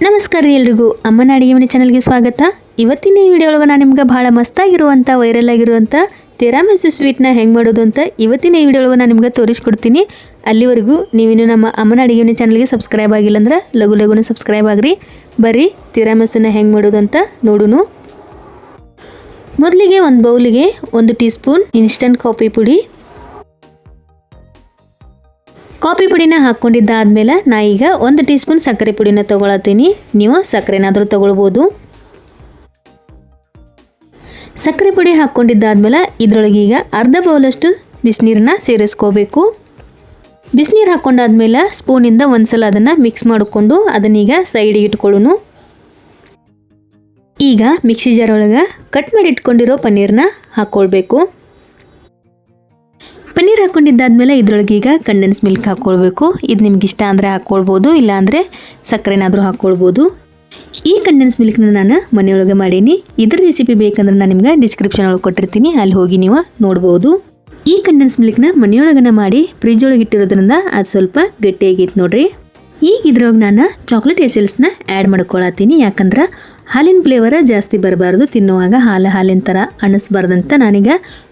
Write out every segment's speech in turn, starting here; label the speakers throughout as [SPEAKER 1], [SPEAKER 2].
[SPEAKER 1] ನಮಸ್ಕಾರ ರೀ ಎಲ್ರಿಗೂ ಅಮ್ಮನ ಅಡುಗೆ ಮನೆ ಚಾನಲ್ಗೆ ಸ್ವಾಗತ. ಇವತ್ತಿನ ಈ ವಿಡಿಯೋ ಒಳಗೆ ನಾನು ನಿಮ್ಗೆ ಭಾಳ ಮಸ್ತಾಗಿರುವಂಥ ವೈರಲ್ ಆಗಿರುವಂಥ ತಿರಾಮಿಸು ಸ್ವೀಟ್ನ ಹೆಂಗೆ ಮಾಡೋದು ಅಂತ ಇವತ್ತಿನ ಈ ವಿಡಿಯೋ ಒಳಗೆ ನಾನು ನಿಮ್ಗೆ ತೋರಿಸ್ಕೊಡ್ತೀನಿ. ಅಲ್ಲಿವರೆಗೂ ನೀವಿನ್ನು ನಮ್ಮ ಅಮ್ಮನ ಅಡುಗೆ ಮನೆ ಚಾನಲ್ಗೆ ಸಬ್ಸ್ಕ್ರೈಬ್ ಆಗಿಲ್ಲ ಅಂದ್ರೆ ಲಘು ಸಬ್ಸ್ಕ್ರೈಬ್ ಆಗ್ರಿ. ಬರ್ರಿ ತಿರಾಮಿಸನ್ನ ಹೆಂಗೆ ಮಾಡೋದು ಅಂತ ನೋಡೋಣ. ಮೊದಲಿಗೆ ಒಂದು ಬೌಲಿಗೆ 1 ಟೀ ಸ್ಪೂನ್ ಇನ್ಸ್ಟಂಟ್ ಕಾಫಿ ಪುಡಿನ ಹಾಕ್ಕೊಂಡಿದ್ದಾದಮೇಲೆ ನಾ ಈಗ 1 ಟೀ ಸ್ಪೂನ್ ಸಕ್ಕರೆ ಪುಡಿನ ತೊಗೊಳತ್ತೀನಿ. ನೀವು ಸಕ್ಕರೆನಾದರೂ ತೊಗೊಳ್ಬೋದು. ಸಕ್ಕರೆ ಪುಡಿ ಹಾಕ್ಕೊಂಡಿದ್ದಾದಮೇಲೆ ಇದರೊಳಗೆ ಈಗ ಅರ್ಧ ಬೌಲಷ್ಟು ಬಿಸಿನೀರನ್ನ ಸೇರಿಸ್ಕೋಬೇಕು. ಬಿಸಿನೀರು ಹಾಕ್ಕೊಂಡಾದ್ಮೇಲೆ ಸ್ಪೂನಿಂದ ಒಂದ್ಸಲ ಅದನ್ನು ಮಿಕ್ಸ್ ಮಾಡಿಕೊಂಡು ಅದನ್ನೀಗ ಸೈಡಿಗೆ ಇಟ್ಕೊಳ್ಳೋಣ. ಈಗ ಮಿಕ್ಸಿ ಜಾರ್ ಒಳಗೆ ಕಟ್ ಮಾಡಿ ಇಟ್ಕೊಂಡಿರೋ ಪನ್ನೀರನ್ನ ಹಾಕ್ಕೊಳ್ಬೇಕು. ಪನ್ನೀರ್ ಹಾಕ್ಕೊಂಡಿದ್ದಾದ್ಮೇಲೆ ಇದರೊಳಗೆ ಈಗ ಕಂಡೆನ್ಸ್ ಮಿಲ್ಕ್ ಹಾಕ್ಕೊಳ್ಬೇಕು. ಇದು ನಿಮ್ಗೆ ಇಷ್ಟ ಅಂದರೆ ಹಾಕ್ಕೊಳ್ಬೋದು, ಇಲ್ಲಾಂದರೆ ಸಕ್ಕರೆನಾದರೂ ಹಾಕ್ಕೊಳ್ಬೋದು. ಈ ಕಂಡೆನ್ಸ್ ಮಿಲ್ಕ್ನ ನಾನು ಮನೆಯೊಳಗೆ ಮಾಡೀನಿ. ಇದ್ರ ರೆಸಿಪಿ ಬೇಕಂದ್ರೆ ನಾನು ನಿಮ್ಗೆ ಡಿಸ್ಕ್ರಿಪ್ಷನ್ ಒಳಗೆ ಕೊಟ್ಟಿರ್ತೀನಿ, ಅಲ್ಲಿ ಹೋಗಿ ನೀವು ನೋಡ್ಬೋದು. ಈ ಕಂಡೆನ್ಸ್ ಮಿಲ್ಕ್ನ ಮನೆಯೊಳಗನ ಮಾಡಿ ಫ್ರಿಜ್ ಒಳಗೆ ಇಟ್ಟಿರೋದ್ರಿಂದ ಅದು ಸ್ವಲ್ಪ ಗಟ್ಟಿಯಾಗೈತೆ ನೋಡ್ರಿ. ಈಗ ಇದ್ರೊಳಗೆ ನಾನು ಚಾಕ್ಲೇಟ್ ಎಸೆಲ್ಸ್ನ ಆ್ಯಡ್ ಮಾಡ್ಕೊಳತ್ತೀನಿ. ಯಾಕಂದ್ರೆ ಹಾಲಿನ ಫ್ಲೇವರ ಜಾಸ್ತಿ ಬರಬಾರ್ದು, ತಿನ್ನುವಾಗ ಹಾಲಿನ ಥರ ಅನ್ನಿಸ್ಬಾರ್ದಂತ ನಾನೀಗ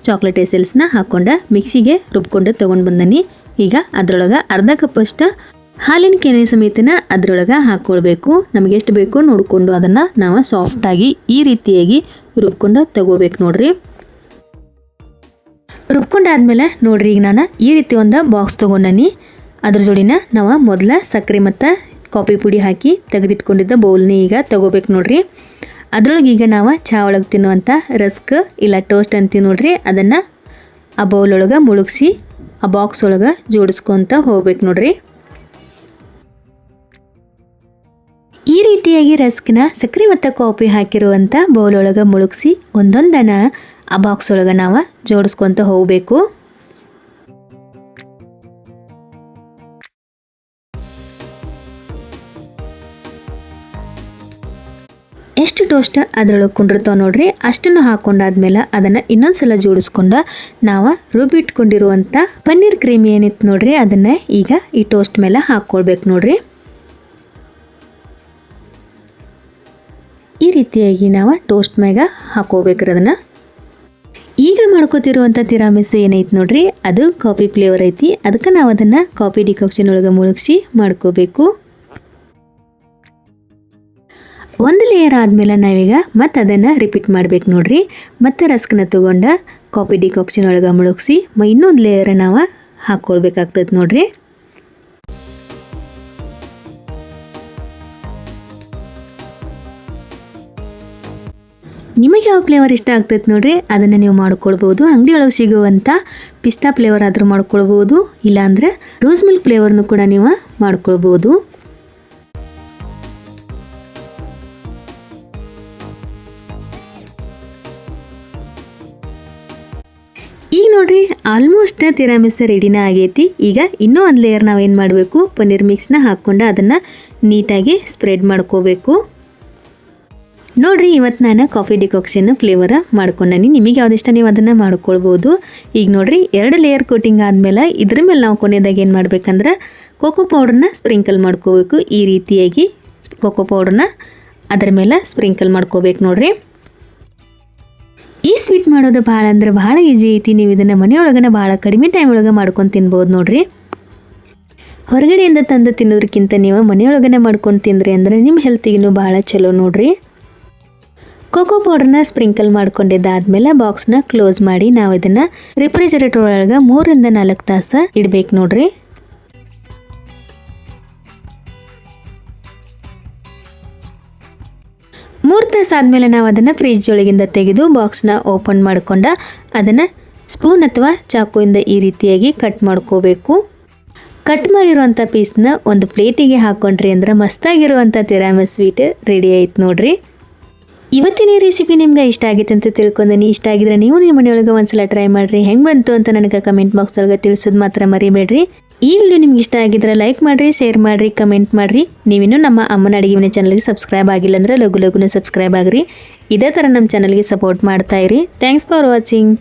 [SPEAKER 1] ಚಾಕ್ಲೇಟ್ ಎಸೆಲ್ಸ್ನ ಹಾಕ್ಕೊಂಡು ಮಿಕ್ಸಿಗೆ ರುಬ್ಕೊಂಡು ತೊಗೊಂಡು ಬಂದನಿ. ಈಗ ಅದರೊಳಗೆ ಅರ್ಧ ಕಪ್ಪಷ್ಟು ಹಾಲಿನ ಕೆನೆ ಸಮೇತನ ಅದರೊಳಗೆ ಹಾಕ್ಕೊಳ್ಬೇಕು. ನಮಗೆ ಎಷ್ಟು ಬೇಕೋ ನೋಡಿಕೊಂಡು ಅದನ್ನು ನಾವು ಸಾಫ್ಟಾಗಿ ಈ ರೀತಿಯಾಗಿ ರುಬ್ಕೊಂಡು ತಗೋಬೇಕು ನೋಡ್ರಿ. ರುಬ್ಕೊಂಡಾದ್ಮೇಲೆ ನೋಡ್ರಿ ಈಗ ನಾನು ಈ ರೀತಿ ಒಂದು ಬಾಕ್ಸ್ ತೊಗೊಂಡನಿ. ಅದ್ರ ಜೋಡಿನ ನಾವು ಮೊದಲ ಸಕ್ಕರೆ ಮತ್ತು ಕಾಫಿ ಪುಡಿ ಹಾಕಿ ತೆಗೆದಿಟ್ಕೊಂಡಿದ್ದ ಬೌಲ್ನ ಈಗ ತಗೋಬೇಕು ನೋಡ್ರಿ. ಅದರೊಳಗೆ ಈಗ ನಾವು ಚಹಾ ಒಳಗೆ ತಿನ್ನುವಂಥ ರಸ್ಕ್ ಇಲ್ಲ ಟೋಸ್ಟ್ ಅಂತೀವಿ ನೋಡ್ರಿ, ಅದನ್ನು ಆ ಬೌಲ್ ಒಳಗೆ ಮುಳುಗಿಸಿ ಆ ಬಾಕ್ಸ್ ಒಳಗೆ ಜೋಡಿಸ್ಕೊತ ಹೋಗ್ಬೇಕು ನೋಡ್ರಿ. ಈ ರೀತಿಯಾಗಿ ರಸ್ಕ್ನ ಸಕ್ಕರೆ ಮತ್ತು ಕಾಫಿ ಹಾಕಿರುವಂಥ ಬೌಲ್ ಒಳಗೆ ಮುಳುಗಿಸಿ ಒಂದೊಂದನ್ನು ಆ ಬಾಕ್ಸ್ ಒಳಗೆ ನಾವು ಜೋಡಿಸ್ಕೊತ ಹೋಗಬೇಕು. ಎಷ್ಟು ಟೋಸ್ಟ್ ಅದರೊಳಗೆ ಕುಂಡಿರ್ತಾವೆ ನೋಡ್ರಿ, ಅಷ್ಟನ್ನು ಹಾಕ್ಕೊಂಡಾದ್ಮೇಲೆ ಅದನ್ನು ಇನ್ನೊಂದು ಸಲ ಜೋಡಿಸ್ಕೊಂಡು ನಾವು ರುಬ್ಬಿಟ್ಕೊಂಡಿರುವಂಥ ಪನ್ನೀರ್ ಕ್ರೀಮ್ ಏನಿತ್ತು ನೋಡ್ರಿ, ಅದನ್ನು ಈಗ ಈ ಟೋಸ್ಟ್ ಮೇಲೆ ಹಾಕ್ಕೊಳ್ಬೇಕು ನೋಡ್ರಿ. ಈ ರೀತಿಯಾಗಿ ನಾವು ಟೋಸ್ಟ್ ಮ್ಯಾಗ ಹಾಕೋಬೇಕ್ರಿ ಅದನ್ನು. ಈಗ ಮಾಡ್ಕೋತಿರುವಂಥ ತಿರಾಮಿಸು ಏನೈತಿ ನೋಡ್ರಿ, ಅದು ಕಾಫಿ ಫ್ಲೇವರ್ ಐತಿ. ಅದಕ್ಕೆ ನಾವು ಅದನ್ನು ಕಾಫಿ ಡಿಕಾಕ್ಷನ್ ಒಳಗೆ ಮುಳುಗಿಸಿ ಮಾಡ್ಕೋಬೇಕು. ಒಂದು ಲೇಯರ್ ಆದಮೇಲೆ ನಾವೀಗ ಮತ್ತೆ ಅದನ್ನು ರಿಪೀಟ್ ಮಾಡ್ಬೇಕು ನೋಡ್ರಿ. ಮತ್ತೆ ರಸ್ಕನ್ನ ತೊಗೊಂಡು ಕಾಫಿ ಡಿಕಾಕ್ಷನ್ ಒಳಗೆ ಮುಳುಗಿಸಿ ಇನ್ನೊಂದು ಲೇಯರ್ ನಾವು ಹಾಕ್ಕೊಳ್ಬೇಕಾಗ್ತದೆ ನೋಡ್ರಿ. ನಿಮಗೆ ಯಾವ ಫ್ಲೇವರ್ ಇಷ್ಟ ಆಗ್ತೈತೆ ನೋಡ್ರಿ ಅದನ್ನು ನೀವು ಮಾಡ್ಕೊಳ್ಬೋದು. ಅಂಗಡಿ ಒಳಗೆ ಸಿಗುವಂಥ ಪಿಸ್ತಾ ಫ್ಲೇವರ್ ಆದರೂ ಮಾಡ್ಕೊಳ್ಬೋದು, ಇಲ್ಲಾಂದರೆ ರೋಸ್ ಮಿಲ್ಕ್ ಫ್ಲೇವರ್ನು ಕೂಡ ನೀವು ಮಾಡ್ಕೊಳ್ಬೋದು. ಈಗ ನೋಡ್ರಿ ಆಲ್ಮೋಸ್ಟ್ ತಿರಾಮಿಸ ರೆಡಿನ ಆಗೈತಿ. ಈಗ ಇನ್ನೂ ಒಂದು ಲೇಯರ್ ನಾವೇನು ಮಾಡಬೇಕು, ಪನ್ನೀರ್ ಮಿಕ್ಸ್ನ ಹಾಕ್ಕೊಂಡು ಅದನ್ನು ನೀಟಾಗಿ ಸ್ಪ್ರೆಡ್ ಮಾಡ್ಕೋಬೇಕು ನೋಡ್ರಿ. ಇವತ್ತು ನಾನು ಕಾಫಿ ಡಿಕಾಕ್ಷನ್ ಫ್ಲೇವರ ಮಾಡ್ಕೊಂಡನಿ. ನಿಮಗೆ ಯಾವುದಿಷ್ಟ ನೀವು ಅದನ್ನು ಮಾಡ್ಕೊಳ್ಬೋದು. ಈಗ ನೋಡ್ರಿ 2 ಲೇಯರ್ ಕೋಟಿಂಗ್ ಆದಮೇಲೆ ಇದ್ರ ಮೇಲೆ ನಾವು ಕೊನೆಯದಾಗಿ ಏನು ಮಾಡ್ಬೇಕಂದ್ರೆ ಕೋಕೋ ಪೌಡ್ರನ್ನ ಸ್ಪ್ರಿಂಕಲ್ ಮಾಡ್ಕೋಬೇಕು. ಈ ರೀತಿಯಾಗಿ ಕೋಕೋ ಪೌಡ್ರನ್ನ ಅದರ ಮೇಲೆ ಸ್ಪ್ರಿಂಕಲ್ ಮಾಡ್ಕೋಬೇಕು ನೋಡ್ರಿ. ಈ ಸ್ವೀಟ್ ಮಾಡೋದು ಭಾಳ ಅಂದ್ರೆ ಭಾಳ ಈಜಿ ಐತಿ. ನೀವು ಇದನ್ನು ಮನೆಯೊಳಗನ ಭಾಳ ಕಡಿಮೆ ಟೈಮ್ ಒಳಗೆ ಮಾಡ್ಕೊಂಡು ತಿನ್ಬೋದು ನೋಡ್ರಿ. ಹೊರಗಡೆಯಿಂದ ತಂದು ತಿನ್ನೋದಕ್ಕಿಂತ ನೀವು ಮನೆಯೊಳಗನೆ ಮಾಡ್ಕೊಂಡು ತಿಂದ್ರಿ ಅಂದರೆ ನಿಮ್ಮ ಹೆಲ್ತಿಗೂ ಭಾಳ ಚಲೋ ನೋಡ್ರಿ. ಕೋಕೋ ಪೌಡ್ರನ್ನ ಸ್ಪ್ರಿಂಕಲ್ ಮಾಡ್ಕೊಂಡಿದ್ದಾದ್ಮೇಲೆ ಬಾಕ್ಸ್ನ ಕ್ಲೋಸ್ ಮಾಡಿ ನಾವು ಇದನ್ನು ರೆಫ್ರಿಜರೇಟರ್ ಒಳಗೆ 3 ರಿಂದ 4 ತಾಸು ಇಡಬೇಕು ನೋಡ್ರಿ. ಮೂರು ತಾಸು ಆದಮೇಲೆ ನಾವು ಅದನ್ನು ಫ್ರಿಜ್ ಒಳಗಿಂದ ತೆಗೆದು ಬಾಕ್ಸ್ನ ಓಪನ್ ಮಾಡ್ಕೊಂಡು ಅದನ್ನು ಸ್ಪೂನ್ ಅಥವಾ ಚಾಕುವಿಂದ ಈ ರೀತಿಯಾಗಿ ಕಟ್ ಮಾಡ್ಕೋಬೇಕು. ಕಟ್ ಮಾಡಿರುವಂಥ ಪೀಸ್ನ ಒಂದು ಪ್ಲೇಟಿಗೆ ಹಾಕ್ಕೊಂಡ್ರಿ ಅಂದ್ರೆ ಮಸ್ತಾಗಿರುವಂಥ ತಿರಾಮಿಸು ಸ್ವೀಟ್ ರೆಡಿ ಆಯ್ತು ನೋಡ್ರಿ. ಇವತ್ತಿನ ಈ ರೆಸಿಪಿ ನಿಮ್ಗೆ ಇಷ್ಟ ಆಗಿತ್ತು ಅಂತ ತಿಳ್ಕೊಂಡನಿ. ಇಷ್ಟ ಆಗಿದ್ರೆ ನೀವು ನಿಮ್ಮ ಮನೆಯೊಳಗೆ ಒಂದ್ಸಲ ಟ್ರೈ ಮಾಡಿರಿ. ಹೆಂಗೆ ಬಂತು ಅಂತ ನನಗೆ ಕಮೆಂಟ್ ಬಾಕ್ಸ್ ಒಳಗೆ ತಿಳಿಸೋದು ಮಾತ್ರ ಮರಿಬೇಡ್ರಿ. ಈ ವಿಡಿಯೋ ನಿಮ್ಗೆ ಇಷ್ಟ ಆಗಿದ್ರೆ ಲೈಕ್ ಮಾಡಿರಿ, ಶೇರ್ ಮಾಡಿರಿ, ಕಮೆಂಟ್ ಮಾಡಿರಿ. ನೀವಿನ್ನೂ ನಮ್ಮ ಅಮ್ಮನ ಅಡುಗೆ ಮನೆ ಚಾನಲ್ಗೆ ಸಬ್ಸ್ಕ್ರೈಬ್ ಆಗಿಲ್ಲ ಅಂದ್ರೆ ಲಘು ಸಬ್ಸ್ಕ್ರೈಬ್ ಆಗಿರಿ. ಇದೇ ಥರ ನಮ್ಮ ಚಾನಲ್ಗೆ ಸಪೋರ್ಟ್ ಮಾಡ್ತಾ ಇರಿ. Thanks for watching.